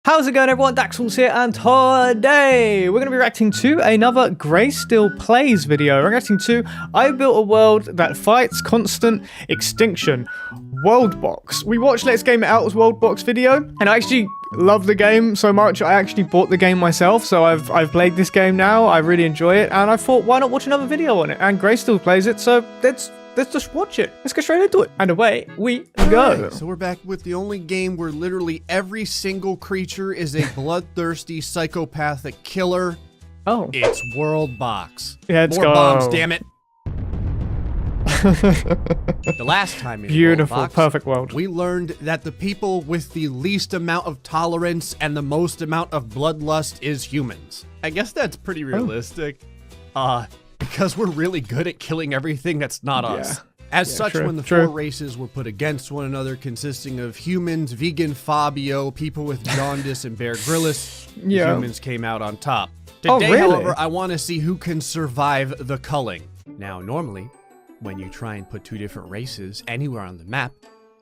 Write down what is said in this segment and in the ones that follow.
How's it going, everyone? Daxellz here, and today we're going to be reacting to another GrayStillPlays video. We're reacting to I Built a World That Fights Constant Extinction, Worldbox. We watched Let's Game It Out's Worldbox video, and I actually love the game so much I actually bought the game myself, so I've played this game now. I really enjoy it, and I thought, why not watch another video on it? And GrayStillPlays it, so let's just watch it. Let's go straight into it. And away we go. Right, so we're back with the only game where literally every single creature is a bloodthirsty psychopathic killer. Oh. It's Worldbox. Yeah, let's More go. bombs, damn it. The last time in Beautiful, Worldbox, perfect world. we learned that the people with the least amount of tolerance and the most amount of bloodlust is humans. I guess that's pretty realistic. Because we're really good at killing everything that's not us. As such, when the four races were put against one another, consisting of humans, vegan Fabio, people with jaundice, and Bear Grylls, the humans came out on top. Today, however, I want to see who can survive the culling. Now, normally, when you try and put two different races anywhere on the map,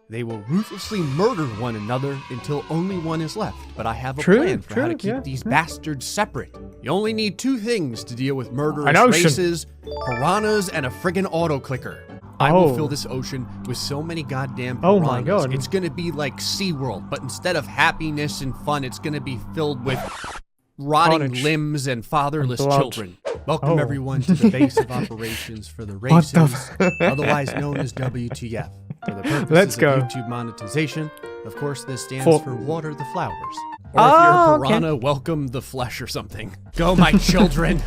they will ruthlessly murder one another until only one is left. But I have a plan for how to keep these bastards separate. You only need two things to deal with murderous races: piranhas and a friggin' auto-clicker. I will fill this ocean with so many goddamn piranhas. Oh my god. It's gonna be like SeaWorld, but instead of happiness and fun, it's gonna be filled with rotting limbs and fatherless children. Welcome everyone to the base of operations for the races, otherwise known as WTF. For the purposes of YouTube monetization, of course, this stands for water the flowers. Or if you're a piranha, welcome the flesh or something. Go, my children.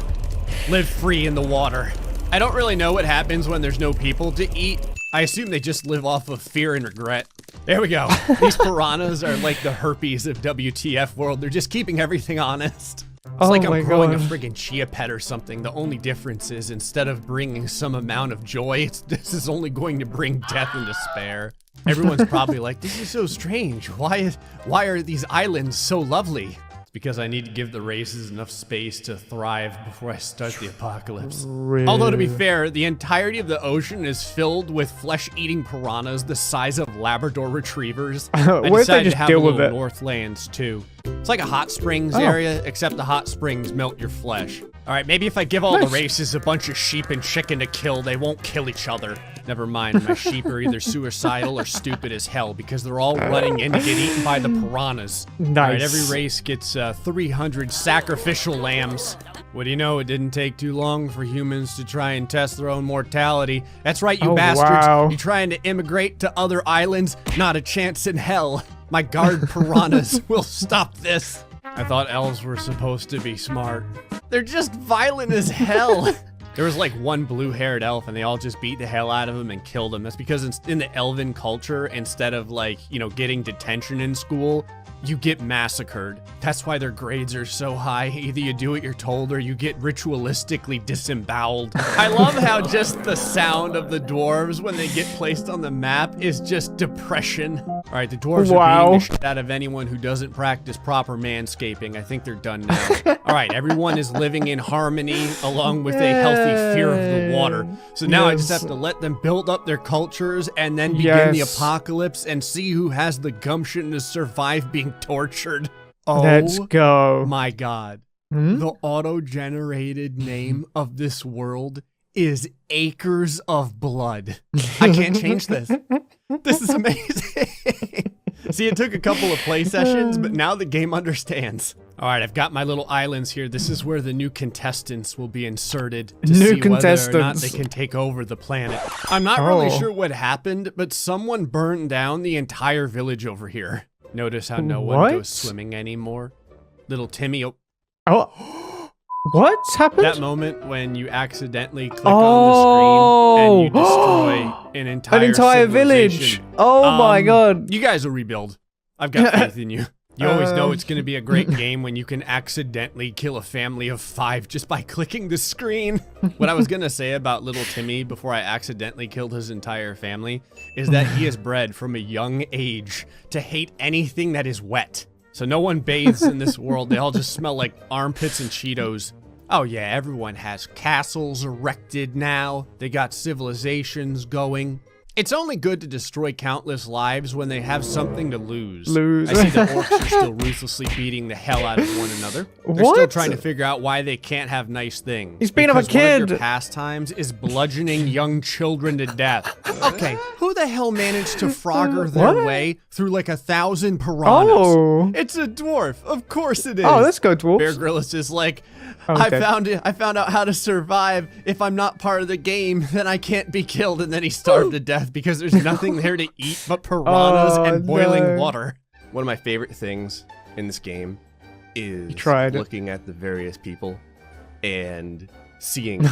Live free in the water. I don't really know what happens when there's no people to eat. I assume they just live off of fear and regret. There we go. These piranhas are like the herpes of WTF world. They're just keeping everything honest. It's like I'm growing a friggin' chia pet or something. The only difference is instead of bringing some amount of joy, this is only going to bring death and despair. Everyone's probably like, this is so strange. Why are these islands so lovely? It's because I need to give the races enough space to thrive before I start the apocalypse. Although, to be fair, the entirety of the ocean is filled with flesh-eating piranhas the size of Labrador retrievers. I decided to have a little Northlands, too. It's like a hot springs area, except the hot springs melt your flesh. All right, maybe if I give all the races a bunch of sheep and chicken to kill, they won't kill each other. Never mind, my sheep are either suicidal or stupid as hell because they're all running in to get eaten by the piranhas. Nice. All right, every race gets 300 sacrificial lambs. What do you know? It didn't take too long for humans to try and test their own mortality. That's right, you bastards. You trying to immigrate to other islands? Not a chance in hell. My guard piranhas will stop this. I thought elves were supposed to be smart. They're just violent as hell. There was like one blue-haired elf and they all just beat the hell out of him and killed him. That's because in the elven culture, instead of like, you know, getting detention in school, you get massacred. That's why their grades are so high. Either you do what you're told or you get ritualistically disemboweled. I love how just the sound of the dwarves when they get placed on the map is just depression. All right, the dwarves are beating the shit out of anyone who doesn't practice proper manscaping. I think they're done now. All right, everyone is living in harmony along with a healthy fear of the water. So now I just have to let them build up their cultures and then begin the apocalypse and see who has the gumption to survive being tortured. Oh, let's go. My God. The auto-generated name of this world is Acres of Blood. I can't change this. This is amazing. See, it took a couple of play sessions, but now the game understands. All right, I've got my little islands here. This is where the new contestants will be inserted to see whether or not they can take over the planet. I'm not really sure what happened, but someone burned down the entire village over here. Notice how no one goes swimming anymore? Little Timmy. What's happened? That moment when you accidentally click on the screen and you destroy an entire village. Oh my god. You guys will rebuild. I've got faith in you. You always know it's going to be a great game when you can accidentally kill a family of 5 just by clicking the screen. What I was going to say about little Timmy before I accidentally killed his entire family is that he is bred from a young age to hate anything that is wet. So no one bathes in this world. They all just smell like armpits and Cheetos. Oh yeah, everyone has castles erected now. They got civilizations going. It's only good to destroy countless lives when they have something to lose. Lose. I see the orcs are still ruthlessly beating the hell out of one another. They're What? still trying to figure out why they can't have nice things. He's beating up a Because one of kid. their pastimes is bludgeoning young children to death. Okay, who the hell managed to Frogger their What? way through like 1,000 piranhas? Oh. It's a dwarf. Of course it is. Oh, let's go, dwarves. Bear Grylls is like, Okay. I found out how to survive. If I'm not part of the game, then I can't be killed. And then he starved to death because there's nothing there to eat but piranhas and boiling no. water. One of my favorite things in this game is tried it. looking at the various people and seeing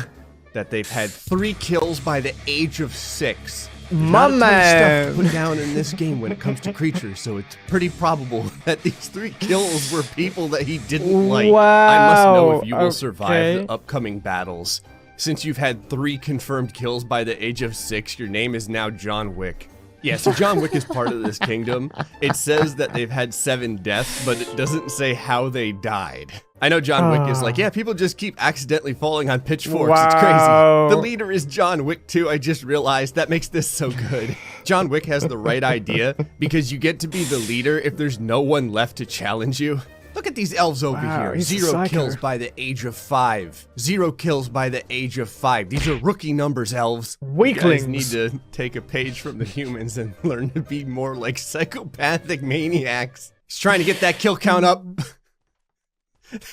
that they've had 3 kills by the age of 6. There's My not a ton of stuff man. to put down in this game when it comes to creatures, so it's pretty probable that these 3 kills were people that he didn't like. I must know if you will survive the upcoming battles. Since you've had 3 confirmed kills by the age of 6, your name is now John Wick. Yeah, so John Wick is part of this kingdom. It says that they've had 7 deaths, but it doesn't say how they died. I know John Wick is like, yeah, people just keep accidentally falling on pitchforks. It's Wow. crazy. The leader is John Wick too, I just realized. That makes this so good. John Wick has the right idea because you get to be the leader if there's no one left to challenge you. Look at these elves over Wow, here. he's a 0 psycho. kills by the age of 5. 0 kills by the age of 5. These are rookie numbers, elves. Weaklings. You guys need to take a page from the humans and learn to be more like psychopathic maniacs. He's trying to get that kill count up.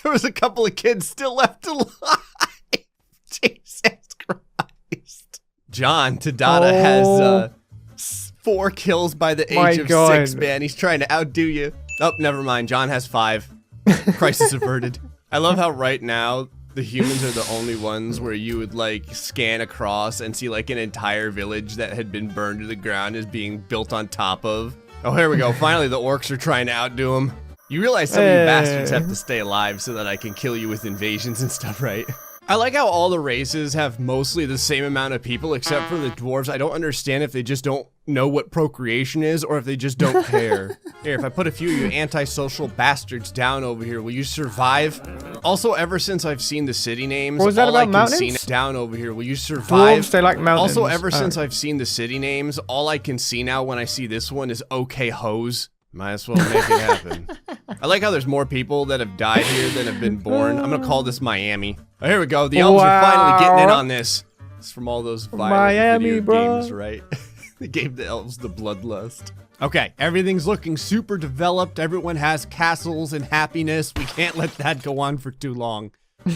There was a couple of kids still left alive. Jesus Christ. John Tadada has 4 kills by the My age of God. 6, man. He's trying to outdo you. Oh, never mind. John has 5. Crisis averted. I love how right now the humans are the only ones where you would like scan across and see like an entire village that had been burned to the ground is being built on top of. Oh, here we go. Finally, the orcs are trying to outdo them. You realize some of you bastards have to stay alive so that I can kill you with invasions and stuff, right? I like how all the races have mostly the same amount of people except for the dwarves. I don't understand if they just don't know what procreation is or if they just don't care. Here, if I put a few of you antisocial bastards down over here, will you survive? Also, ever since I've seen the city names, What was that all I about can see mountains? down over here, will you survive? Dwarves, they like mountains. Also, ever Oh. since I've seen the city names, all I can see now when I see this one is okay hose. Might as well make it happen. I like how there's more people that have died here than have been born. I'm gonna call this Miami. Oh, here we go. The elves are finally getting in on this. It's from all those violent Miami, video bro. games, right? They gave the elves the bloodlust. Okay, everything's looking super developed. Everyone has castles and happiness. We can't let that go on for too long.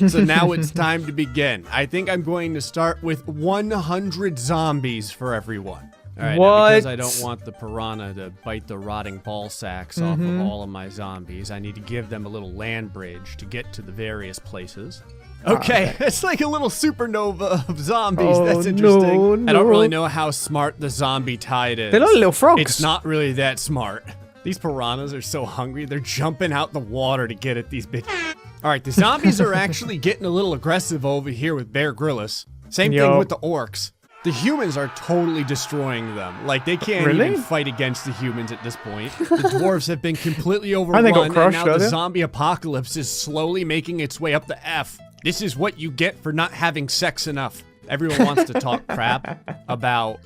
So now it's time to begin. I think I'm going to start with 100 zombies for everyone. All right, now because I don't want the piranha to bite the rotting ball sacks off of all of my zombies, I need to give them a little land bridge to get to the various places. Okay, it's like a little supernova of zombies. Oh, That's interesting. no, I don't really no. know how smart the zombie tide is. They're like little frogs. It's not really that smart. These piranhas are so hungry, they're jumping out the water to get at these bitches. All right, the zombies are actually getting a little aggressive over here with Bear Grylls. Same thing Yo. with the orcs. The humans are totally destroying them. Like, they can't Really? even fight against the humans at this point. The dwarves have been completely overrun, they got and crushed now the earlier. zombie apocalypse is slowly making its way up the F. This is what you get for not having sex enough. Everyone wants to talk crap about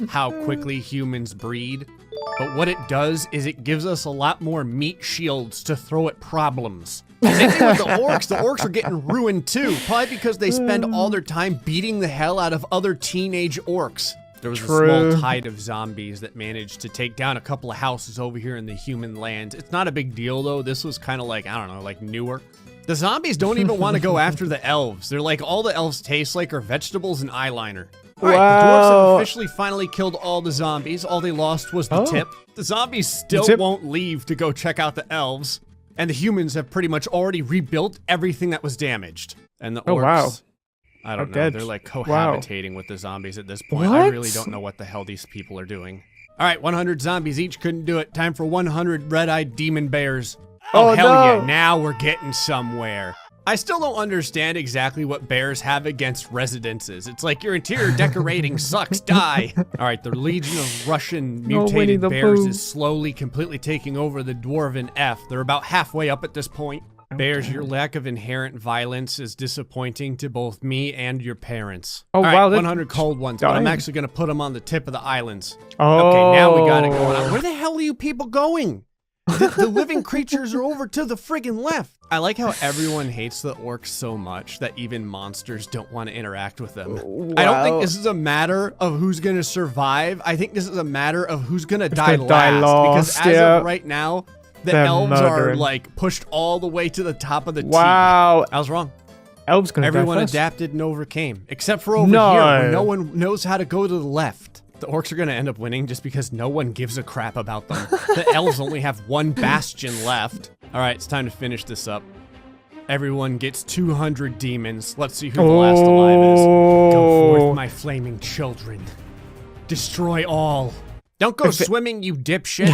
how quickly humans breed, but what it does is it gives us a lot more meat shields to throw at problems. Same thing with the orcs. The orcs are getting ruined too, probably because they spend all their time beating the hell out of other teenage orcs. There was a small tide of zombies that managed to take down a couple of houses over here in the human land. It's not a big deal though. This was kind of like, I don't know, like Newark. The zombies don't even want to go after the elves. They're like, all the elves taste like are vegetables and eyeliner. All right, the dwarves have officially finally killed all the zombies. All they lost was the tip. The zombies still won't leave to go check out the elves. And the humans have pretty much already rebuilt everything that was damaged. And the orcs, I don't know, dead. they're like cohabitating with the zombies at this point. I really don't know what the hell these people are doing. All right, 100 zombies each couldn't do it. Time for 100 red-eyed demon bears. Oh, hell yeah, now we're getting somewhere. I still don't understand exactly what bears have against residences. It's like your interior decorating sucks, die. All right, the legion of Russian mutated bears is slowly, completely taking over the dwarven F. They're about halfway up at this point. Bears, your lack of inherent violence is disappointing to both me and your parents. Oh, All right, wow. 100 cold ones, but I'm dying. actually going to put them on the tip of the islands. Oh. Okay, now we got it going on. Where the hell are you people going? The living creatures are over to the friggin' left. I like how everyone hates the orcs so much that even monsters don't want to interact with them. Wow. I don't think this is a matter of who's going to survive. I think this is a matter of who's going to die last. Because as of right now, the elves are like pushed all the way to the top of the team. Wow. I was wrong. Elves gonna Everyone die first. adapted and overcame. Except for over here, where no one knows how to go to the left. The orcs are going to end up winning just because no one gives a crap about them. The elves only have one bastion left. All right, it's time to finish this up. Everyone gets 200 demons. Let's see who the last alive is. Go forth, my flaming children. Destroy all. Don't go swimming, you dipshit.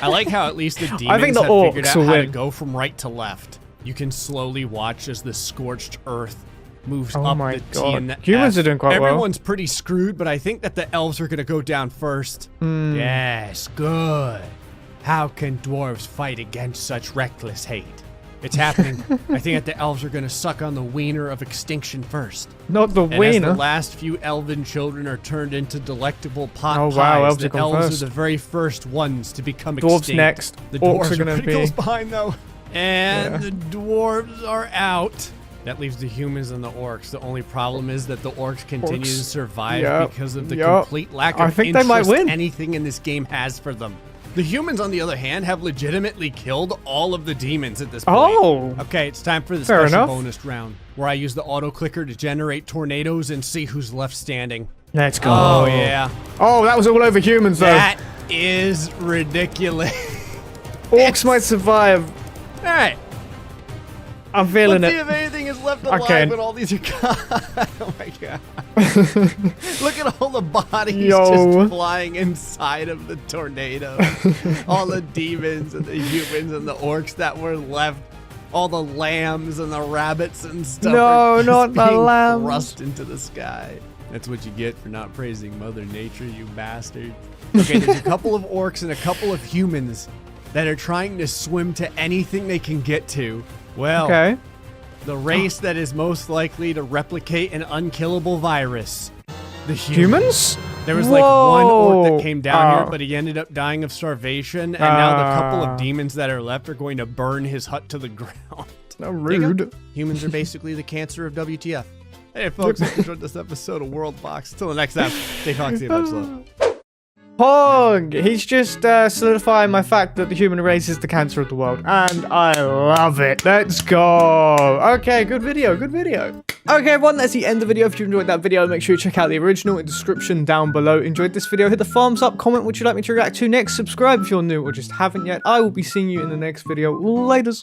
I like how at least the demons have figured out how to go from right to left. You can slowly watch as the scorched earth moves up the T and the Humans F. are doing quite well. Everyone's pretty screwed, but I think that the elves are going to go down first. Yes, good. How can dwarves fight against such reckless hate? It's happening. I think that the elves are going to suck on the wiener of extinction first. Not the and wiener. As the last few elven children are turned into delectable pot pies, elves the elves are the very first ones to become extinct. Dwarves next. The Orcs dwarves are going to be close behind though. And the dwarves are out. That leaves the humans and the orcs. The only problem is that the orcs continue to survive because of the complete lack of interest anything in this game has for them. The humans, on the other hand, have legitimately killed all of the demons at this point. Oh! Okay, it's time for the special bonus round, where I use the auto clicker to generate tornadoes and see who's left standing. Let's go. Oh, yeah. Oh, that was all over humans, though. That is ridiculous. Orcs might survive. All right. I'm feeling Let's it. see if anything is left alive when all these are gone. Oh my god. Look at all the bodies just flying inside of the tornado. All the demons and the humans and the orcs that were left. All the lambs and the rabbits and stuff. No, not the lambs. Thrust into the sky. That's what you get for not praising Mother Nature, you bastard. Okay, there's a couple of orcs and a couple of humans that are trying to swim to anything they can get to. Well, the race that is most likely to replicate an unkillable virus. The humans? There was like one orc that came down here, but he ended up dying of starvation, and now the couple of demons that are left are going to burn his hut to the ground. So rude. Humans are basically the cancer of WTF. Hey folks, I enjoyed this episode of Worldbox. Till the next time, stay foxy and much love. Pog! He's just solidifying my fact that the human race is the cancer of the world. And I love it. Let's go. Okay, good video, good video. Okay, everyone, that's the end of the video. If you enjoyed that video, make sure you check out the original in the description down below. Enjoyed this video, hit the thumbs up, comment what you'd like me to react to next, subscribe if you're new or just haven't yet. I will be seeing you in the next video. Laters.